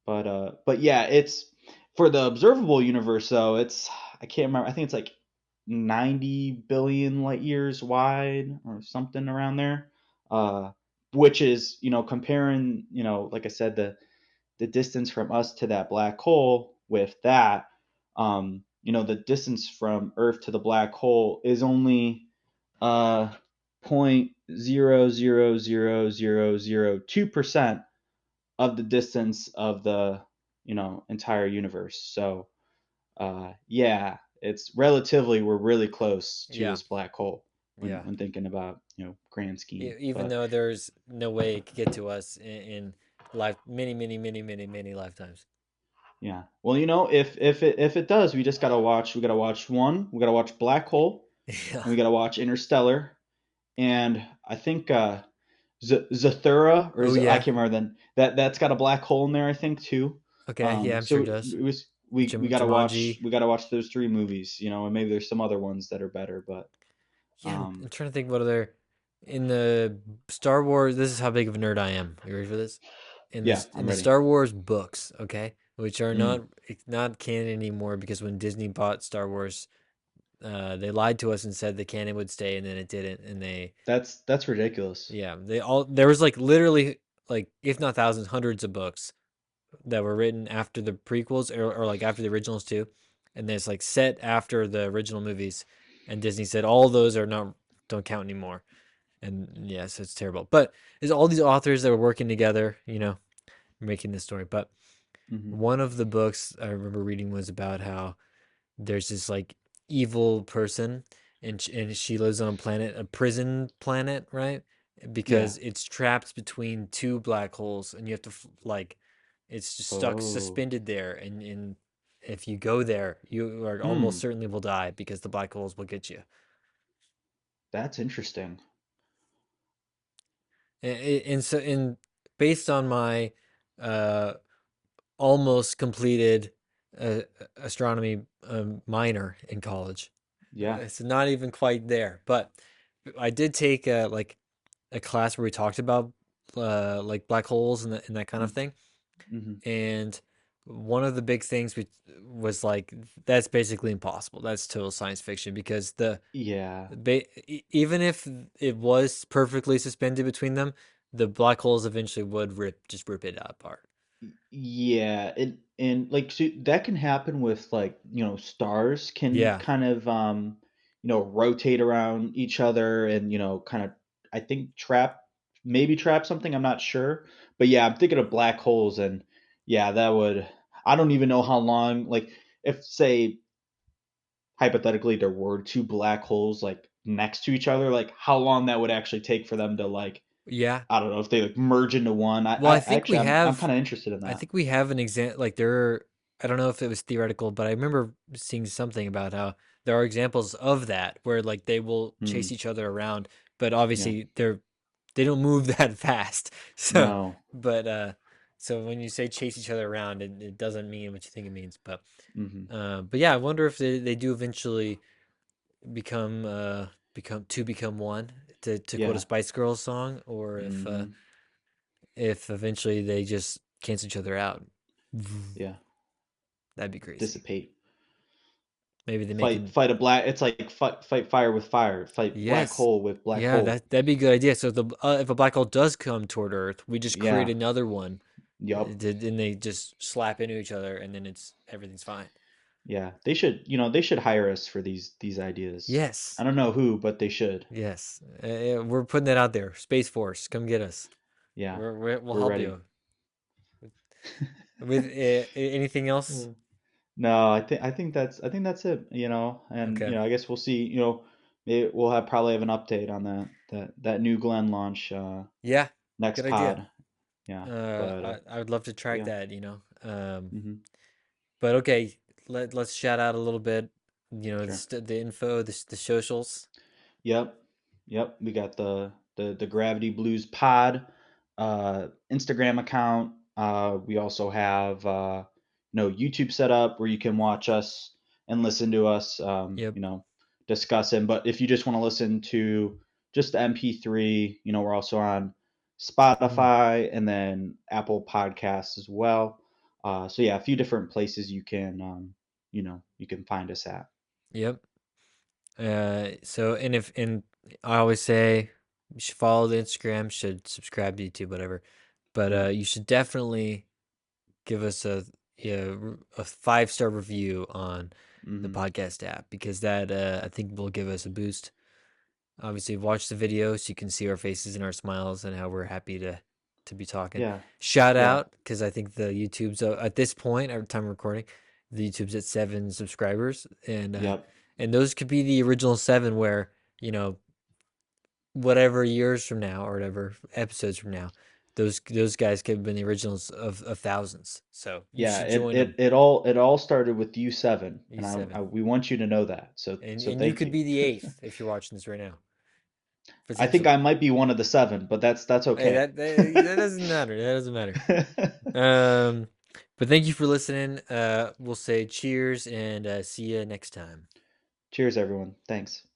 but yeah, it's for the observable universe though. It's I can't remember. I think it's like 90 billion light years wide or something around there. Uh, which is comparing like I said, the distance from us to that black hole with that. The distance from Earth to the black hole is only 0.00002% of the distance of the entire universe. So yeah, it's relatively we're really close to yeah. this black hole. Yeah. when thinking about grand scheme. Even But though there's no way it could get to us in life many lifetimes. yeah, well, if it does, we gotta watch one. We gotta watch Black Hole, Yeah. and we gotta watch Interstellar, and I think Zathura Oh I yeah. can't remember then that's got a black hole in there I think too. Okay. Yeah, I'm sure So it does. we gotta watch Jumanji. those three movies, and maybe there's some other ones that are better, but Yeah, I'm um, trying to think what other in the Star Wars. This is how big of a nerd I am. Are you ready for this? yeah, In I'm the ready. Star Wars books, okay, which are Mm, not canon anymore because when Disney bought Star Wars, they lied to us and said the canon would stay, and then it didn't. And they, that's ridiculous. yeah, they all there was like literally like if not thousands, hundreds of books that were written after the prequels or like after the originals too, and it's like set after the original movies, and Disney said all those are not don't count anymore. And yes, it's terrible. But there's all these authors that were working together, making this story. But Hmm. one of the books I remember reading was about how there's this like evil person, and she lives on a planet, a prison planet, right? Yeah. Because it's trapped between two black holes, and you have to like, it's just stuck Oh. suspended there, and if you go there, you are almost Hmm. certainly will die because the black holes will get you. That's interesting. And so, based on my uh, almost completed uh, astronomy minor in college, Yeah. it's not even quite there. But I did take like a class where we talked about like black holes and that kind of thing. Mm-hmm. And one of the big things was like that's basically impossible. That's total science fiction because Yeah. even if it was perfectly suspended between them, the black holes eventually would rip it apart. Yeah, and like so that can happen with like, stars can Yeah, kind of rotate around each other and kind of I think trap something, I'm not sure. But yeah, I'm thinking of black holes and yeah, that would I don't even know how long like if say hypothetically there were two black holes like next to each other, like how long that would actually take for them to like yeah. I don't know if they like merge into one. Well, I actually I'm kind of interested in I that. think we have an example. Like there, I don't know if it was theoretical, but I remember seeing something about how there are examples of that where like they will Hmm. chase each other around, but Yeah. obviously they don't move that fast. So, No. but so when you say chase each other around, it doesn't mean what you think it means. Hmm. But yeah, I wonder if they do eventually become become one to quote a Yeah. Spice Girls song, or Hmm. if eventually they just cancel each other out. Yeah. That'd be crazy. Dissipate. Maybe they make Fight an fight a black. It's like fight fire with fire. Fight black yes. hole with black Yeah, hole. that'd be a good idea. So if a black hole does come toward Earth, we just create Yeah. another one, Yup. and they just slap into each other, and then everything's fine. Yeah. They should hire us for these ideas. I Yes, don't know who, but they should. yes. We're putting that out there. Space Force, come get us. Yeah. We'll We're help ready. you with anything else. Uh, No, I think that's it, and Okay. I guess we'll see, maybe we'll probably have an update on that new Glen launch Yeah, next good idea. pod. Yeah. But I would love to track yeah. that. Hmm. But okay, let's shout out a little bit. Sure. The info, the socials. Yep. Yep. We got the Gravity Blues Pod Instagram account. We also have YouTube set up where you can watch us and listen to us Yep. discussing. But if you just want to listen to just the MP3, we're also on Spotify and then Apple Podcasts as well. So yeah, a few different places you can find us at. Yep. So and I always say you should follow the Instagram, should subscribe to YouTube, whatever. But Yeah. you should definitely give us yeah, a 5-star review on the Hmm. podcast app because that I think will give us a boost. Obviously, watch the video so you can see our faces and our smiles and how we're happy to be talking. Yeah. Shout Yeah. out because I think the YouTube's at this point, at time of recording, the YouTube's at 7 subscribers, Yep. and those could be the original 7 where you know whatever years from now or whatever episodes from now, those guys could have been the originals of thousands. So you Yeah, should it join it them. it all started with U7, and E7, we want you to know that. So and you thank could you. be the eighth if you're watching this right now, I think I potentially. might be one of the seven, but that's Hey, okay. that doesn't matter. That doesn't matter. Um, but thank you for listening. We'll say cheers and see you next time. Cheers, everyone. Thanks.